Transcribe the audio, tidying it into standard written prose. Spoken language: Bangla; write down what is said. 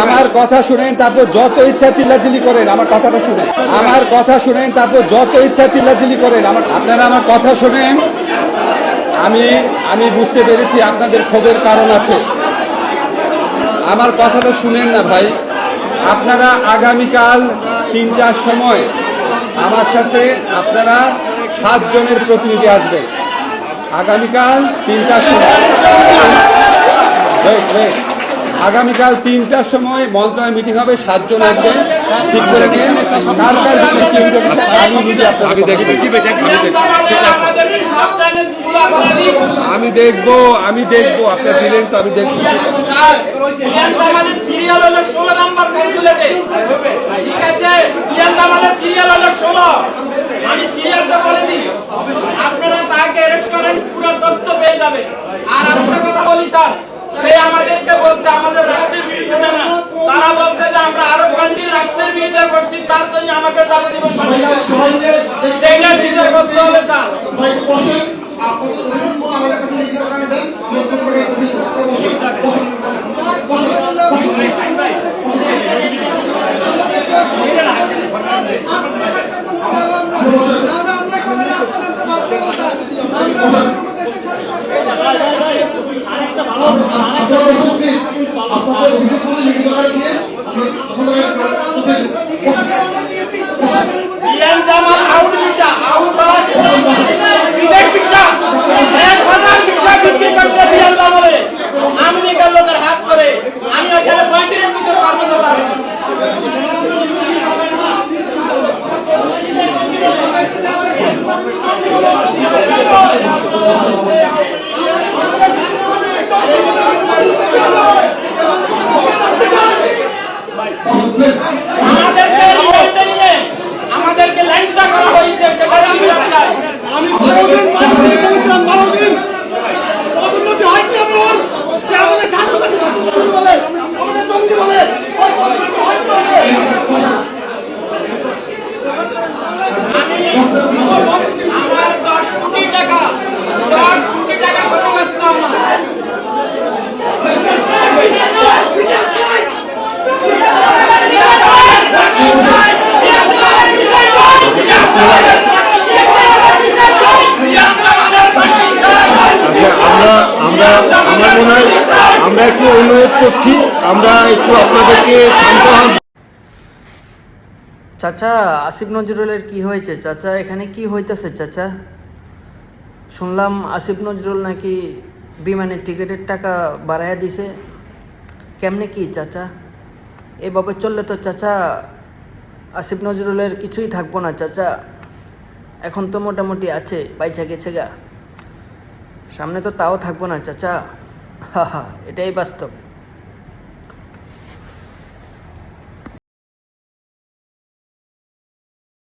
আমার কথা শুনেন, তারপর যত ইচ্ছা চিল্লাচিল্লি করেন। আমার কথাটা শুনেন, আমার কথা শুনেন, তারপর যত ইচ্ছা চিল্লাচিল্লি করেন। আপনারা আমার কথা শুনেন। আমি বুঝতে পেরেছি আপনাদের ক্ষোভের কারণ আছে। আমার কথাটা শুনেন না ভাই। আপনারা আগামীকাল 3টার সময় আমার সাথে আপনারা 7 জনের প্রতিনিধি আসবে। আগামীকাল 3টার সময়, আগামীকাল 3টার সময় মন্ত্রণালয় মিটিং হবে। 7 জন আসবে, ঠিক করে নিন। কার কার আমি নিজে আপনাকে আমি দেখবো আপনার দিলেন তো, আমি দেখবো। আপনারা তাকে অ্যারেস্ট করেন, পুরো তথ্য পেয়ে যাবেন। আর একটা কথা বলি স্যার, সে আমাদেরকে বলছে আমাদের রাষ্ট্রের বিরুদ্ধে না, তারা বলছে যে আমরা আরব কান্ট্রির রাষ্ট্রের বিরুদ্ধে করছি, তার জন্য আমাকে যাবতীয় সেইটা বিচার করতে হবে স্যার। আমাদেরকে লাইনটা করা হয়েছে, সেটা আমি আমার 10 কোটি টাকা ক্ষতিগ্রস্ত আমার মনে হয় আমরা একটু অনুরোধ করছি, আমরা একটু আপনাদেরকে শান্ত হন। চাচা, আসিফ নজরুলের কি হয়েছে চাচা? এখানে কি হইতেছে চাচা? শুনলাম আসিফ নজরুল নাকি বিমানের টিকিটের টাকা বাড়াইয়া দিছে। কেমনে কি চাচা? এভাবে চললে তো চাচা আসিফ নজরুলের কিছুই থাকবো না চাচা। এখন তো মোটামুটি আছে, পাইছা গেছে গা, সামনে তো তাও থাকবো না চাচা। হা হা, এটাই বাস্তব।